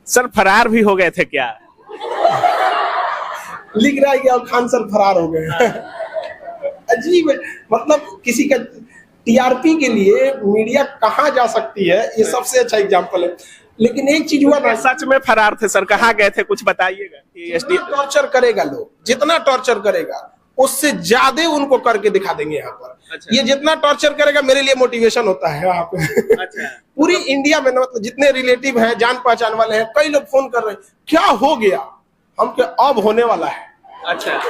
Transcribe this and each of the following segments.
Sir फरार भी हो गए थे क्या? लिख रहा है कि अब खान सर फरार हो गए। अजीब है, मतलब किसी का टीआरपी के लिए मीडिया कहाँ जा सकती है, ये सबसे अच्छा एग्जांपल है। लेकिन एक चीज हुआ ना, सच में फरार थे सर, कहाँ गए थे कुछ बताइएगा। जितना टॉर्चर करेगा लोग, जितना टॉर्चर करेगा उससे ज्यादा उनको करके दिखा देंगे यहाँ पर। अच्छा। ये जितना टॉर्चर करेगा मेरे लिए मोटिवेशन होता है वहाँ पे। अच्छा। पूरी इंडिया में मतलब जितने रिलेटिव हैं, जान पहचान वाले हैं, कई लोग फोन कर रहे हैं क्या हो गया, हम क्या अब होने वाला है। अच्छा।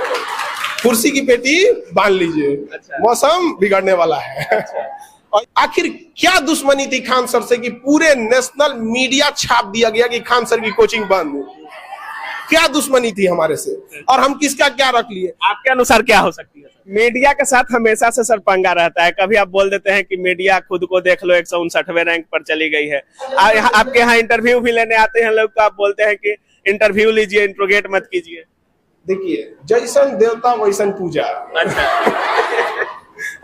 कुर्सी की पेटी बांध लीजिए। अच्छा। मौसम बिगड़ने वाला है। अच्छा। और आखिर क्या दुश्मनी थी खान सर से कि पूरे नेशनल मीडिया छाप दिया गया कि खान सर की कोचिंग बंद। क्या दुश्मनी थी हमारे से, और हम किसका क्या रख लिए? आपके अनुसार क्या हो सकती है? मीडिया के साथ हमेशा से सर पंगा रहता है। कभी आप बोल देते हैं कि मीडिया खुद को देख लो 159वें रैंक पर चली गई है। आपके यहाँ इंटरव्यू भी लेने आते हैं लोग, तो आप बोलते हैं कि इंटरव्यू लीजिए, इंट्रोगेट मत कीजिए। देखिए, जैसन देवता वैसन पूजा।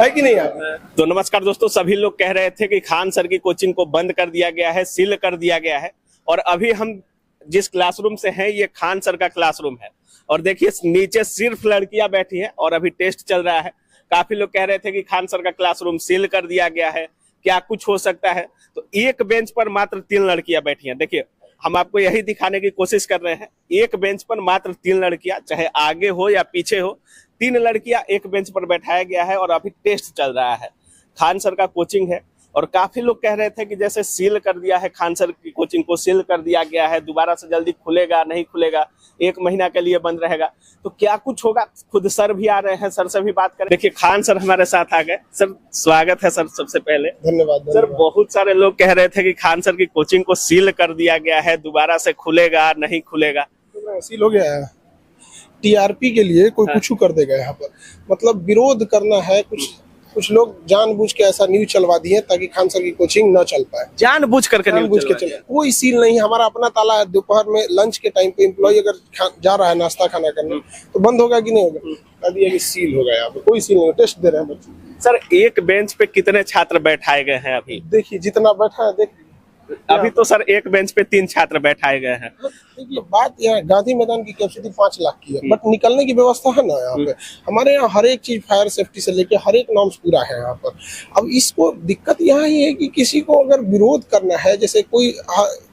है कि नहीं आप? तो नमस्कार दोस्तों, सभी लोग कह रहे थे कि खान सर की कोचिंग को बंद कर दिया गया है, सील कर दिया गया है। और अभी हम जिस क्लासरूम से हैं, ये खान सर का क्लासरूम है। और देखिए नीचे सिर्फ लड़कियां बैठी हैं और अभी टेस्ट चल रहा है। काफी लोग कह रहे थे कि खान सर का क्लासरूम सील कर दिया गया है, क्या कुछ हो सकता है। तो एक बेंच पर मात्र 3 लड़कियां बैठी हैं। देखिए, हम आपको यही दिखाने की कोशिश कर रहे हैं, एक बेंच पर मात्र 3 लड़कियां, चाहे आगे हो या पीछे हो, 3 लड़कियां एक बेंच पर बैठाया गया है और अभी टेस्ट चल रहा है। खान सर का कोचिंग है और काफी लोग कह रहे थे कि जैसे सील कर दिया है, खान सर की कोचिंग को सील कर दिया गया है, दोबारा से जल्दी खुलेगा नहीं खुलेगा, 1 महीना के लिए बंद रहेगा, तो क्या कुछ होगा। खुद सर भी आ रहे हैं, सर से भी बात करें। देखिए खान सर हमारे साथ आ गए। सर स्वागत है सर, सबसे पहले धन्यवाद। सर, बहुत सारे लोग कह रहे थे कि खान सर की कोचिंग को सील कर दिया गया है, दोबारा से खुलेगा नहीं खुलेगा। सील हो गया है। टीआरपी के लिए कोई कुछ कर देगा यहाँ पर, मतलब विरोध करना है। कुछ लोग जानबूझ के ऐसा न्यूज चलवा दिए ताकि खान सर की कोचिंग न चल पाए। जानबूझ करके न्यूज चलवा दिया। कोई सील नहीं, हमारा अपना ताला है। दोपहर में लंच के टाइम पे एम्प्लॉय अगर जा रहा है नाश्ता खाना करने, तो बंद होगा कि नहीं होगा? कह दिया कि सील हो गया। यहाँ पे कोई सील नहीं, टेस्ट दे रहे हैं बच्चे। सर एक बेंच पे कितने छात्र बैठाए गए हैं अभी? देखिए जितना बैठा है, देखिए अभी तो सर एक बेंच पे 3 छात्र बैठाए गए हैं। देखिए बात यहाँ गांधी मैदान की कैपेसिटी 5 लाख की है, बट निकलने की व्यवस्था है ना यहाँ पे। हमारे यहाँ हर एक चीज फायर सेफ्टी से लेके हर एक नॉर्म्स पूरा है यहाँ पर। अब इसको दिक्कत यहाँ ही है कि किसी को अगर विरोध करना है, जैसे कोई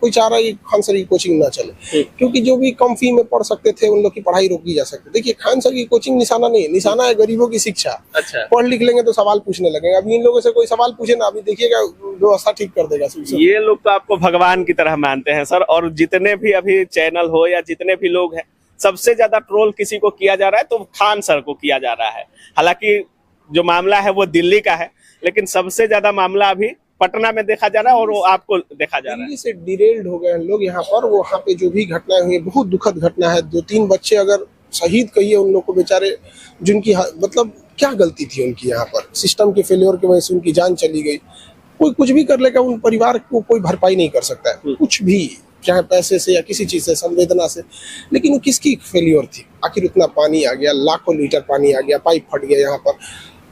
चाह रहा है कि खान सर की कोचिंग ना चले, क्योंकि जो भी कम फी में पढ़ सकते थे उन लोग की पढ़ाई रोकी जा सकती। देखिए खान सर की कोचिंग निशाना नहीं है, निशाना है गरीबों की शिक्षा। अच्छा। पढ़ लिख लेंगे तो सवाल पूछने लगेंगे। अभी इन लोगों से कोई सवाल पूछे ना, अभी देखिएगा व्यवस्था ठीक कर देगा। ये लोग तो आपको भगवान की तरह मानते हैं सर। और जितने भी अभी चैनल हो या जितने भी लोग हैं, सबसे ज्यादा ट्रोल किसी को किया जा रहा है तो खान सर को किया जा रहा है। हालांकि जो मामला है वो दिल्ली का है, लेकिन सबसे ज्यादा मामला अभी पटना में देखा जा रहा है और वो आपको देखा जा रहा है। दिल्ली से डिरेल्ड हो गए लोग यहाँ पर। वहाँ पे जो भी घटनाएं हुई, बहुत दुखद घटना है। 2-3 बच्चे अगर शहीद कहिए उन लोग को, बेचारे जिनकी मतलब क्या गलती थी उनकी, यहाँ पर सिस्टम के फेलियर की वजह से उनकी जान चली गई। कोई कुछ भी कर लेगा, उन परिवार को कोई भरपाई नहीं कर सकता है कुछ भी, चाहे पैसे से या किसी चीज से, संवेदना से। लेकिन वो किसकी फेलियर थी? आखिर उतना पानी आ गया, लाखों लीटर पानी आ गया, पाइप फट गया यहाँ पर।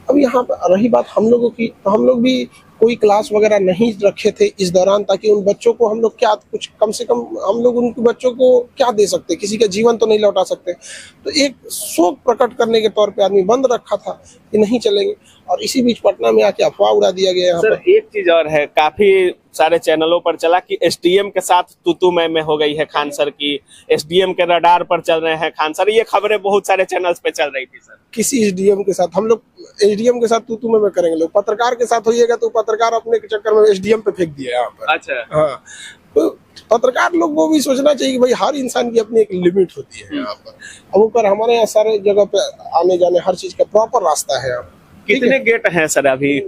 अब यहाँ पर रही बात हम लोगों की, तो हम लोग भी कोई क्लास वगैरह नहीं रखे थे इस दौरान, ताकि उन बच्चों को हम लोग क्या कुछ कम से कम हम लोग उनके बच्चों को क्या दे सकते, किसी का जीवन तो नहीं लौटा सकते। तो एक शोक प्रकट करने के तौर पे आदमी बंद रखा था कि नहीं चलेंगे, और इसी बीच पटना में आके अफवाह उड़ा दिया गया यहाँ पर। एक चीज और है, काफी सारे चैनलों पर चला कि एसडीएम के साथ तू मैं हो गई है खान सर की, एसडीएम के रडार पर चल रहे हैं खान सर। ये खबरें बहुत सारे चैनल्स पे चल रही थी सर। किसी एसडीएम के साथ हम लोग, एसडीएम के साथ तू मैं करेंगे लोग, पत्रकार के साथ होइएगा तो पत्रकार अपने चक्कर में एसडीएम पे फेंक दिया यहाँ पर। अच्छा। हाँ, तो पत्रकार लोग को भी सोचना चाहिए कि भाई हर इंसान की अपनी एक लिमिट होती है यहाँ पर। अब ऊपर हमारे यहाँ सारे जगह पे आने जाने हर चीज का प्रॉपर रास्ता है। कितने गेट हैं सर अभी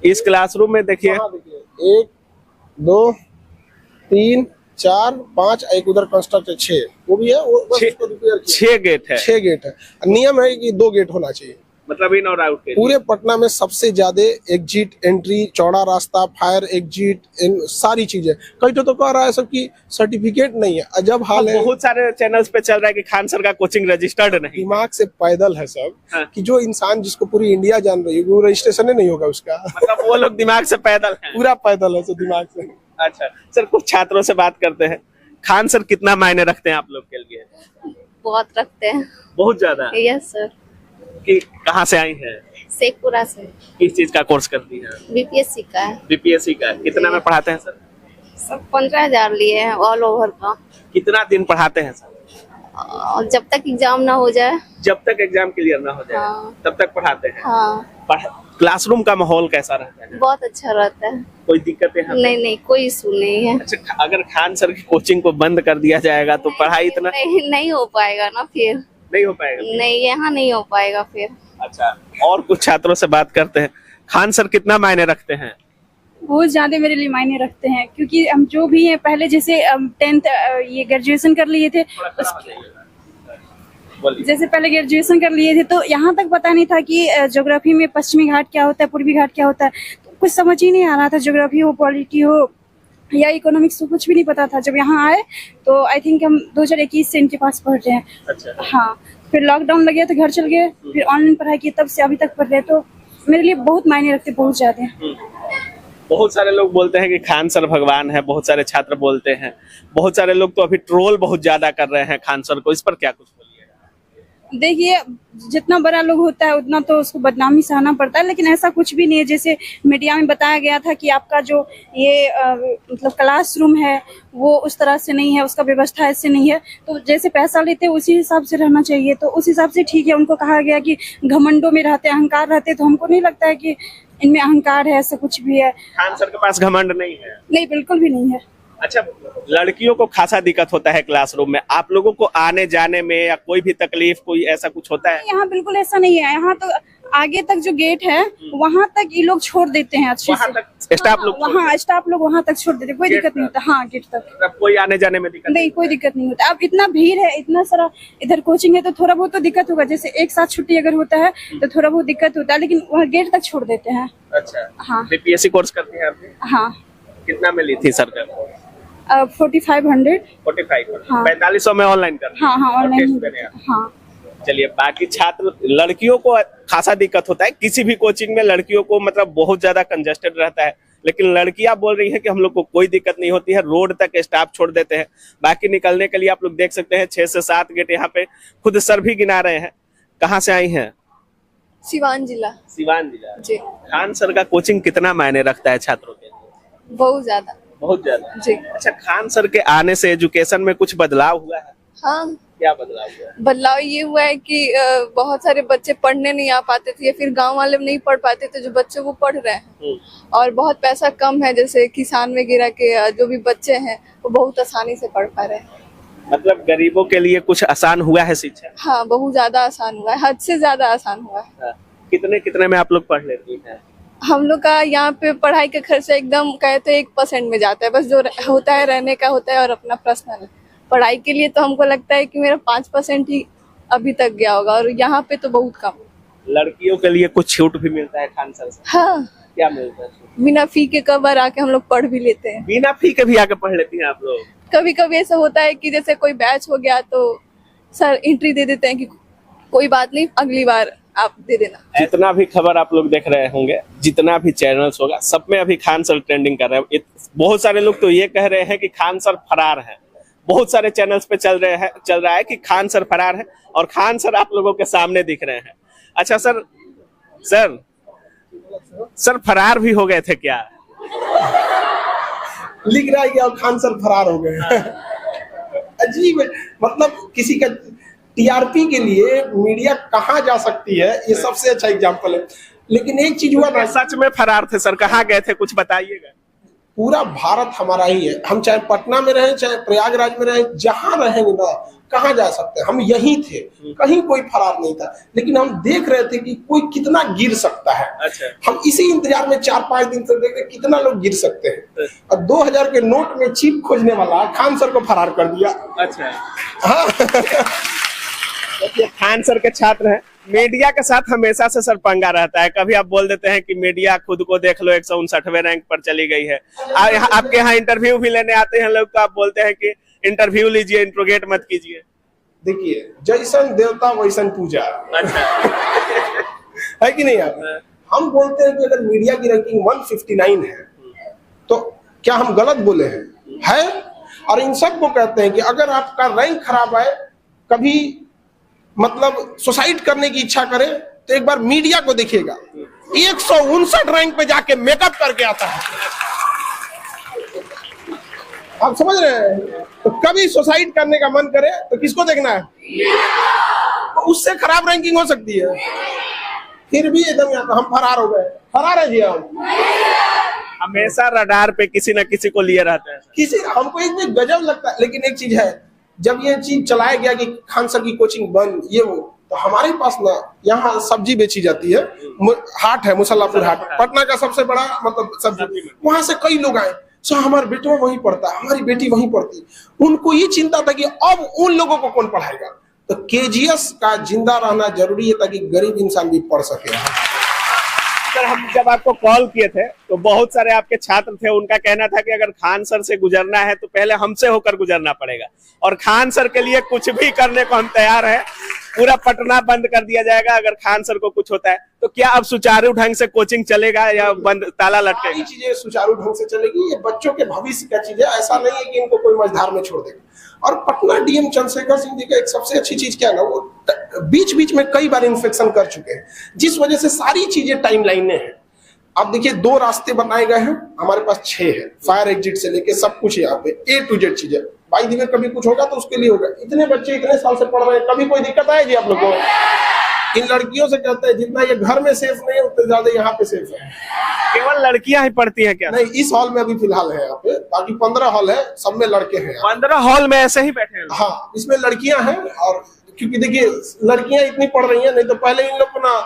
इस क्लासरूम में? देखिए 1 2 3 4 5, एक उधर कंस्ट्रक्ट 6, वो भी है। 6 गेट है। 6 गेट है। नियम है कि 2 गेट होना चाहिए, मतलब इन और आउट के। पूरे पटना में सबसे ज्यादा एग्जिट एंट्री, चौड़ा रास्ता, फायर एग्जिट, सारी चीजें। कई तो कह रहा है सबकी सर्टिफिकेट नहीं है। अजब हाल है। बहुत सारे चैनल्स पे चल रहा है कि खान सर का कोचिंग रजिस्टर्ड नहीं। दिमाग से पैदल है सब। हाँ। कि जो इंसान जिसको पूरी इंडिया जान रही है वो रजिस्ट्रेशन नहीं होगा उसका। मतलब वो लोग दिमाग से पैदल हैं। पूरा पैदल है, तो दिमाग से। अच्छा सर, कुछ छात्रों से बात करते हैं। खान सर कितना मायने रखते हैं आप लोग के लिए? बहुत रखते हैं। बहुत ज्यादा। Yes sir. कि कहाँ से आई हैं? शेखपुरा से। किस चीज का कोर्स करती हैं? बीपीएससी का है। बीपीएससी का। कितना में पढ़ाते हैं सर? सब 15,000 लिए हैं ऑल ओवर का। कितना दिन पढ़ाते हैं सर? और जब तक एग्जाम ना हो जाए। जब तक एग्जाम क्लियर ना हो जाए हाँ। तब तक पढ़ाते हैं। हाँ। क्लासरूम का माहौल कैसा रहता है? बहुत अच्छा रहता है। कोई दिक्कतें हैं? नहीं कोई इशू नहीं है। अच्छा, अगर खान सर की कोचिंग को बंद कर दिया जाएगा तो पढ़ाई इतना नहीं हो पाएगा ना फिर। नहीं हो पाएगा? नहीं यहाँ नहीं हो पाएगा फिर। अच्छा, और कुछ छात्रों से बात करते हैं। खान सर कितना मायने रखते हैं? बहुत ज्यादा मेरे लिए मायने रखते हैं, क्योंकि हम जो भी हैं पहले जैसे 10th ये ग्रेजुएशन कर लिए थे, जैसे पहले ग्रेजुएशन कर लिए थे तो यहाँ तक पता नहीं था कि ज्योग्राफी में पश्चिमी घाट क्या होता है, पूर्वी घाट क्या होता है, तो कुछ समझ ही नहीं आ रहा था। ज्योग्राफी हो, पॉलिटी हो या इकोनॉमिक्स हो, कुछ भी नहीं पता था। जब यहाँ आए तो आई थिंक हम 2021 से इनके पास पढ़ रहे हैं। अच्छा। हाँ, फिर लॉकडाउन लग गया तो घर चल गए, फिर ऑनलाइन पढ़ाई की, तब से अभी तक पढ़ रहे हैं। तो मेरे लिए बहुत मायने रखते, बहुत ज्यादा। बहुत सारे लोग बोलते हैं कि खान सर भगवान है, बहुत सारे छात्र बोलते हैं, बहुत सारे लोग तो अभी ट्रोल बहुत ज्यादा कर रहे हैं खान सर को, इस पर क्या कुछ बोलिए? देखिए, जितना बड़ा लोग होता है उतना तो उसको बदनामी सहना पड़ता है, लेकिन ऐसा कुछ भी नहीं है। जैसे मीडिया में बताया गया था कि आपका जो ये मतलब क्लासरूम है वो उस तरह से नहीं है, उसका व्यवस्था ऐसे नहीं है, तो जैसे पैसा लेते हैं उसी हिसाब से रहना चाहिए। तो उस हिसाब से ठीक है। उनको कहा गया कि घमंडों में रहते, अहंकार रहते, तो हमको नहीं लगता है कि इनमें अहंकार है, ऐसा कुछ भी है। खान सर के पास घमंड नहीं है? नहीं, बिल्कुल भी नहीं है। अच्छा, लड़कियों को खासा दिक्कत होता है क्लासरूम में, आप लोगों को आने जाने में या कोई भी तकलीफ, कोई ऐसा कुछ होता है? यहाँ बिल्कुल ऐसा नहीं है। यहाँ तो आगे तक जो गेट है वहाँ तक ये लोग छोड़ देते हैं अच्छे से। स्टाफ लोग वहाँ स्टाफ लोग वहाँ तक छोड़ देते हैं, कोई दिक्कत नहीं होता। हाँ, गेट तक कोई आने जाने में दिक्कत नहीं, कोई दिक्कत नहीं होता। अब इतना भीड़ है, इतना सारा इधर कोचिंग है, तो थोड़ा बहुत तो दिक्कत होगा। जैसे एक साथ छुट्टी अगर होता है तो थोड़ा बहुत दिक्कत होता है, लेकिन वहाँ गेट तक छोड़ देते हैं। अच्छा। हाँ। बीपीएससी कोर्स करती है आपने? हाँ। कितना में ली थी सर का? 4500। 45। हाँ। 4500 में ऑनलाइन कर? हाँ हाँ, ऑनलाइन। हाँ। चलिए, बाकी छात्र, लड़कियों को खासा दिक्कत होता है किसी भी कोचिंग में, लड़कियों को मतलब बहुत ज्यादा कंजेस्टेड रहता है, लेकिन लड़कियां बोल रही हैं कि हम लोग को कोई दिक्कत नहीं होती है, रोड तक स्टाफ छोड़ देते हैं। बाकी निकलने के लिए आप लोग देख सकते हैं 6 से 7 गेट यहाँ पे खुद सर भी गिना रहे हैं। कहाँ से आई हैं? सिवान जिला। सिवान जिला जी। खान सर का कोचिंग कितना मायने रखता है छात्रों के लिए? बहुत ज्यादा। बहुत ज्यादा जी। अच्छा, खान सर के आने से एजुकेशन में कुछ बदलाव हुआ है? हाँ, क्या बदलाव हुआ है? बदलाव ये हुआ है कि बहुत सारे बच्चे पढ़ने नहीं आ पाते थे, या फिर गांव वाले नहीं पढ़ पाते थे, जो बच्चे वो पढ़ रहे हैं। और बहुत पैसा कम है, जैसे किसान वगैरह के जो भी बच्चे हैं वो बहुत आसानी से पढ़ पा रहे हैं। मतलब गरीबों के लिए कुछ आसान हुआ है शिक्षा? हाँ, बहुत ज्यादा आसान हुआ है, हद से ज्यादा आसान हुआ है। हाँ। कितने में आप लोग पढ़ लेती हैं? हम लोग का यहाँ पे पढ़ाई का खर्चा एकदम कहते 1% में जाता है, बस जो होता है रहने का होता है और अपना पर्सनल। पढ़ाई के लिए तो हमको लगता है कि मेरा 5% ही अभी तक गया होगा, और यहाँ पे तो बहुत कम। लड़कियों के लिए कुछ छूट भी मिलता है खान सर से? हाँ। क्या मिलता है? बिना फी के कई बार आके हम लोग पढ़ भी लेते हैं। बिना फी के भी आके पढ़ लेती हैं आप लोग? कभी कभी ऐसा होता है कि जैसे कोई बैच हो गया तो सर एंट्री दे देते हैं कि कोई बात नहीं, अगली बार आप दे देना। इतना भी खबर आप लोग देख रहे होंगे, जितना भी चैनल्स होगा सब में अभी खान सर ट्रेंडिंग कर रहे हैं। बहुत सारे लोग तो ये कह रहे हैं कि खान सर फरार हैं। बहुत सारे चैनल्स पे चल रहा है कि खान सर फरार है, और खान सर आप लोगों के सामने दिख रहे हैं। अच्छा सर फरार भी हो गए थे क्या? लिख रहा है कि अब खान सर फरार हो गए। अजीब है, मतलब किसी का टीआरपी के लिए मीडिया कहाँ जा सकती है, ये सबसे अच्छा एग्जांपल है। लेकिन एक चीज हुआ ना, सच में फरार थे सर, कहाँ गए थे कुछ बताइएगा। पूरा भारत हमारा ही है, हम चाहे पटना में रहें चाहे प्रयागराज में रहें, जहां रहेंगे ना, कहाँ जा सकते हैं, हम यहीं थे, कहीं कोई फरार नहीं था। लेकिन हम देख रहे थे कि कोई कितना गिर सकता है। अच्छा। हम इसी इंतजार में 4-5 दिन से देख रहे कितना लोग गिर सकते हैं, और 2000 के नोट में चिप खोजने वाला खान सर को फरार कर दिया। अच्छा। हाँ। खान सर के छात्र हैं, मीडिया के साथ हमेशा से सर पंगा रहता है। कभी आप बोल देते हैं कि मीडिया खुद को देख लो 159वें रैंक पर चली गई है, आपके यहाँ इंटरव्यू भी लेने आते हैं लोग, तो आप बोलते हैं कि इंटरव्यू लीजिए, इंट्रोगेट मत कीजिए। देखिए, जैसन देवता वैसन पूजा। अच्छा। है कि नहीं? आप हम बोलते हैं कि अगर मीडिया की रैंकिंग 159 है तो क्या हम गलत बोले हैं? है और इन सबको कहते हैं कि अगर आपका रैंक खराब आए, कभी मतलब सुसाइड करने की इच्छा करे, तो एक बार मीडिया को देखिएगा, 159 रैंक पे जाके मेकअप करके आता है। आप समझ रहे हैं? तो कभी सुसाइड करने का मन करे तो किसको देखना है? तो उससे खराब रैंकिंग हो सकती है। फिर भी एकदम हम फरार हो गए। फरार है जी हम। हमेशा रडार पे किसी न किसी को लिए रहते हैं। किसी हमको एक भी गजब लगता है। लेकिन एक चीज है, जब ये चीज चलाया गया कि खान सर की कोचिंग बंद, ये वो, तो हमारे पास ना यहाँ सब्जी बेची जाती है, हाट है मुसल्लापुर हाट, पटना का सबसे बड़ा मतलब सब्जी। वहां से कई लोग आए, सो हमारा बेटा वहीं पढ़ता है, हमारी बेटी वहीं पढ़ती। उनको ये चिंता था कि अब उन लोगों को कौन पढ़ाएगा। तो केजीएस का जिंदा रहना जरूरी है ताकि गरीब इंसान भी पढ़ सके। सर, हम जब आपको कॉल किए थे तो बहुत सारे आपके छात्र थे, उनका कहना था कि अगर खान सर से गुजरना है तो पहले हमसे होकर गुजरना पड़ेगा, और खान सर के लिए कुछ भी करने को हम तैयार हैं। पूरा पटना बंद कर दिया जाएगा अगर खान सर को कुछ होता है। तो क्या अब सुचारू ढंग से कोचिंग चलेगा या बंद ताला लटकेगा? चीजें सुचारू ढंग से चलेगी। ये बच्चों के भविष्य का चीज है, ऐसा नहीं है कि इनको कोई मझधार में छोड़ देगा। और पटना डीएम चंद्रशेखर सिंह जी का एक सबसे अच्छी चीज क्या है ना, वो बीच बीच में कई बार इन्फेक्शन कर चुके हैं, जिस वजह से सारी चीजें टाइमलाइन में है। अब देखिए 2 रास्ते बनाए गए हैं, हमारे पास 6 है, फायर एग्जिट से लेके सब कुछ यहाँ पे A to Z चीजें। बाई दी में कभी कुछ होगा तो उसके लिए होगा। इतने बच्चे इतने साल से पढ़ रहे हैं, कभी कोई दिक्कत आएगी आप लोग को? इन लड़कियों से कहते हैं जितना ये घर में सेफ नहीं है उतने ज्यादा यहाँ पे सेफ है। केवल लड़कियां ही पढ़ती हैं क्या? नहीं, इस हॉल में अभी फिलहाल है यहाँ पे, बाकी 15 हॉल है, सब में लड़के हैं। 15 हॉल में ऐसे ही बैठे हैं? हाँ, इसमें लड़कियां हैं। और क्योंकि देखिए लड़कियां इतनी पढ़ रही हैं, नहीं तो पहले इन लोग को ना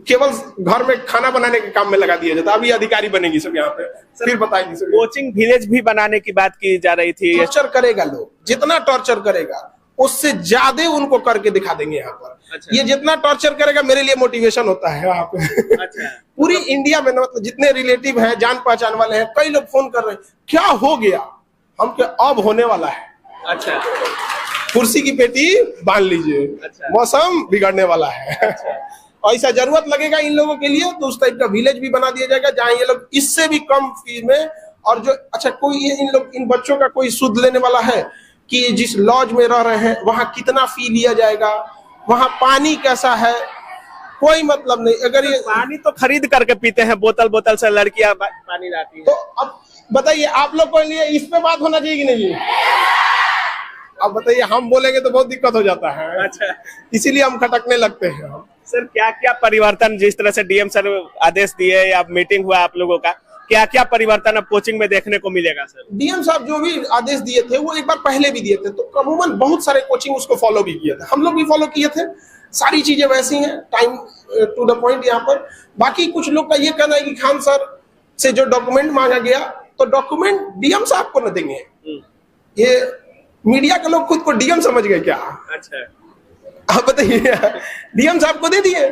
केवल घर में खाना बनाने के काम में लगा दिया जाता। अभी अधिकारी बनेगी सब यहाँ पे, फिर बताएगी सब। कोचिंग विलेज भी बनाने की बात की जा रही थी। टॉर्चर करेगा लोग, जितना टॉर्चर करेगा उससे ज्यादा उनको करके दिखा देंगे यहाँ पर। अच्छा। ये जितना टॉर्चर करेगा मेरे लिए मोटिवेशन होता है यहाँ पे। अच्छा। पूरी इंडिया में मतलब जितने रिलेटिव हैं, जान पहचान वाले हैं, कई लोग फोन कर रहे हैं, क्या हो गया? हम क्या अब होने वाला है। अच्छा। कुर्सी की पेटी बांध लीजिए। अच्छा। मौसम बिगड़ने वाला है। अच्छा। ऐसा जरूरत लगेगा इन लोगों के लिए तो उस टाइप का विलेज भी बना दिया जाएगा जहाँ ये लोग इससे भी कम फीस में। और जो अच्छा कोई इन बच्चों का कोई सुध लेने वाला है कि जिस लॉज में रह रहे हैं वहां कितना फी लिया जाएगा, वहां पानी कैसा है, कोई मतलब नहीं। अगर ये पानी तो खरीद करके पीते हैं, बोतल से लड़कियां पानी लाती हैं। तो अब बताइए आप लोग के लिए इस पे बात होना चाहिए कि नहीं? अब बताइए, हम बोलेंगे तो बहुत दिक्कत हो जाता है। अच्छा, इसीलिए हम खटकने लगते हैं। सर, क्या क्या परिवर्तन, जिस तरह से डीएम सर आदेश दिए या मीटिंग हुआ आप लोगों का, क्या क्या परिवर्तन अब कोचिंग में देखने को मिलेगा? सर, डीएम साहब जो भी आदेश दिए थे वो एक बार पहले भी दिए थे, तो अमूमन बहुत सारे कोचिंग उसको फॉलो भी किए थे, हम लोग भी फॉलो किए थे। सारी चीजें वैसी हैं, टाइम टू द पॉइंट यहाँ पर। बाकी कुछ लोग का ये कहना है कि खान सर से जो डॉक्यूमेंट मांगा गया तो डॉक्यूमेंट डीएम साहब को न देंगे। ये मीडिया के लोग खुद को डीएम समझ गए क्या? अच्छा, आप बताइए, डीएम साहब को दे दिए,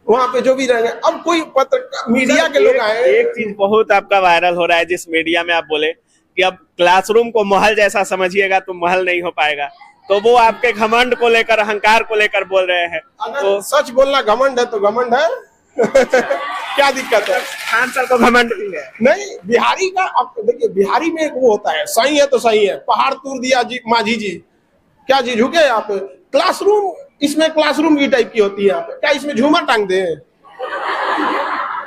वहां पे जो भी रहेंगे। अब कोई पत्र मीडिया के लोग आए। एक चीज बहुत आपका वायरल हो रहा है, जिस मीडिया में आप बोले कि अब क्लासरूम को महल जैसा समझिएगा तो महल नहीं हो पाएगा, तो वो आपके घमंड को लेकर, अहंकार को लेकर बोल रहे हैं। अगर तो सच बोलना घमंड है तो घमंड है। क्या दिक्कत है? खान सर को घमंड भी है। नहीं, बिहारी का आप देखिए, बिहारी में एक वो होता है, सही है तो सही है, पहाड़ तोड़ दिया जी माझी जी, क्या जी झुके यहाँ पे? क्लासरूम, इसमें क्लासरूम की टाइप की होती है यहाँ पे, क्या इसमें झूमर टांग दे?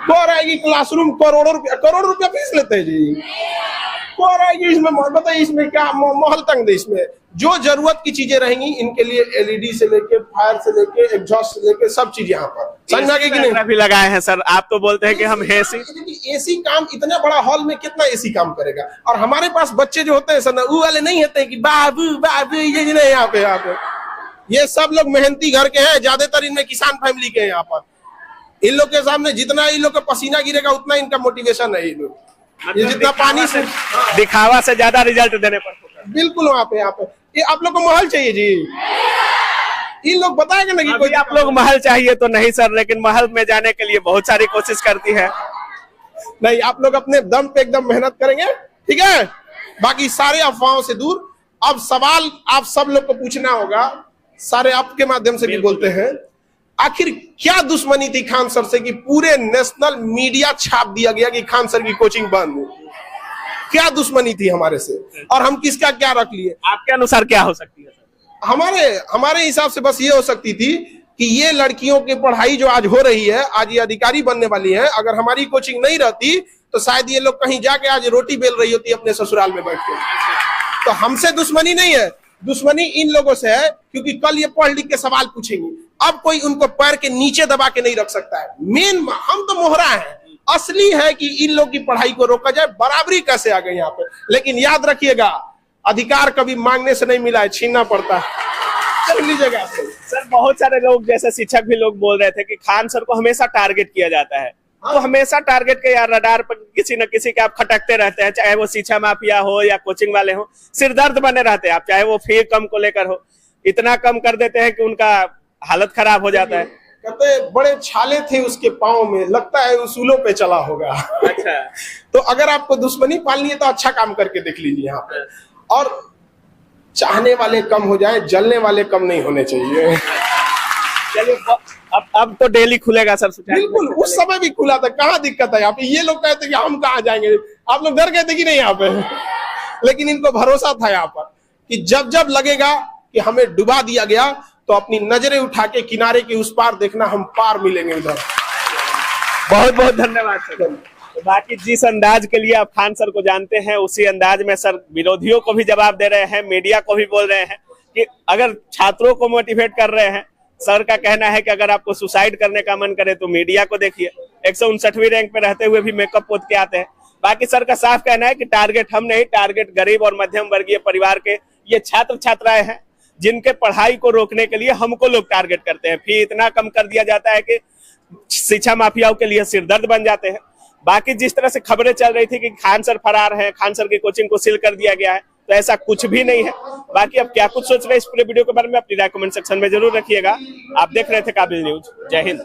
कौन आएगी क्लासरूम? करोड़ रुपया फीस लेते हैं जी। कौन आएगी इसमें? बताइए इसमें क्या महल टांग दे? इसमें जो जरूरत की चीजें रहेंगी इनके लिए एलईडी से लेके, फायर से लेके, एग्जॉस्ट से लेके सब चीज यहाँ पर। समझा कि नहीं? भी लगाए हैं सर, आप तो बोलते हैं कि हम एसी काम, इतना बड़ा हॉल में कितना एसी काम करेगा? और हमारे पास बच्चे जो होते हैं सर, वो वाले नहीं होते कि बाबू बाबू, ये नहीं। यहाँ पे ये सब लोग मेहनती घर के हैं, ज्यादातर इनमें किसान फैमिली के हैं। यहाँ पर इन लोग के सामने जितना इन लोग का पसीना गिरेगा उतना इनका मोटिवेशन है। इन लोग ये जितना पानी से दिखावा से ज्यादा रिजल्ट देने पर बिल्कुल वहाँ पे ये आप लोग को महल चाहिए जी। इन लोग बताएंगे ना कि कोई आप लोग महल चाहिए तो नहीं सर, लेकिन महल में जाने के लिए बहुत सारी कोशिश करती है। नहीं, आप लोग अपने दम पे एकदम मेहनत करेंगे, ठीक है? बाकी सारे अफवाहों से दूर। अब सवाल आप सब लोग को पूछना होगा, सारे आपके माध्यम से भी बोलते हैं, आखिर क्या दुश्मनी थी खान सर से कि पूरे नेशनल मीडिया छाप दिया गया कि खान सर की कोचिंग बंद? क्या दुश्मनी थी हमारे से और हम किसका क्या रख लिए। आपके अनुसार क्या हो सकती है सर? हमारे हिसाब से बस ये हो सकती थी कि ये लड़कियों की पढ़ाई जो आज हो रही है, आज ये अधिकारी बनने वाली है, अगर हमारी कोचिंग नहीं रहती तो शायद ये लोग कहीं जाके आज रोटी बेल रही होती अपने ससुराल में बैठ के। तो हमसे दुश्मनी नहीं है, दुश्मनी इन लोगों से है, क्योंकि कल ये पढ़ लिख के सवाल पूछेंगे। अब कोई उनको पैर के नीचे दबा के नहीं रख सकता है। मेन हम तो मोहरा है, असली है कि इन लोग की पढ़ाई को रोका जाए। बराबरी कैसे आ गई यहाँ पे, लेकिन याद रखिएगा अधिकार कभी मांगने से नहीं मिला है, छीनना पड़ता है। चल लीजिएगा सर। बहुत सारे लोग जैसे शिक्षक भी लोग बोल रहे थे कि खान सर को हमेशा टारगेट किया जाता है। तो हमेशा टारगेट के यार रडार पर किसी न किसी के आप खटकते रहते हैं, चाहे वो शिक्षा माफिया हो या कोचिंग वाले हो, सिरदर्द बने रहते हैं आप, चाहे वो फी कम को लेकर हो। इतना कम कर देते हैं कि उनका हालत खराब हो जाता है। कहते बड़े छाले थे उसके पाँव में, लगता है उसूलों पे चला होगा। अच्छा। तो अगर आपको दुश्मनी पालनी है तो अच्छा काम करके देख लीजिए यहाँ पे। और चाहने वाले कम हो जाए, जलने वाले कम नहीं होने चाहिए। चलिए अब तो डेली खुलेगा सर? बिल्कुल, उस समय भी खुला था, कहाँ दिक्कत है यहाँ पे। ये लोग कहते कि हम कहाँ जाएंगे, आप लोग डर गए थे कि नहीं यहाँ पे, लेकिन इनको भरोसा था यहाँ पर कि जब जब लगेगा कि हमें डुबा दिया गया तो अपनी नजरें उठा के किनारे के उस पार देखना, हम पार मिलेंगे उधर। बहुत बहुत धन्यवाद सर। तो बाकी जिस अंदाज के लिए आप खान सर को जानते हैं, उसी अंदाज में सर विरोधियों को भी जवाब दे रहे हैं, मीडिया को भी बोल रहे हैं कि अगर छात्रों को मोटिवेट कर रहे हैं। सर का कहना है कि अगर आपको सुसाइड करने का मन करे तो मीडिया को देखिए, 159वीं रैंक पे रहते हुए भी मेकअप पोत के आते हैं। बाकी सर का साफ कहना है कि टारगेट हम नहीं, टारगेट गरीब और मध्यम वर्गीय परिवार के ये छात्र छात्राएं हैं, जिनके पढ़ाई को रोकने के लिए हमको लोग टारगेट करते हैं। फी इतना कम कर दिया जाता है कि शिक्षा माफियाओं के लिए सिरदर्द बन जाते हैं। बाकी जिस तरह से खबरें चल रही थी कि खान सर फरार हैं, खान सर की कोचिंग को सील कर दिया गया है, तो ऐसा कुछ भी नहीं है। बाकी अब क्या कुछ सोच रहे हैं इस पूरे वीडियो के बारे में, अपनी राय कमेंट सेक्शन में जरूर रखिएगा। आप देख रहे थे काबिल न्यूज। जय हिंद।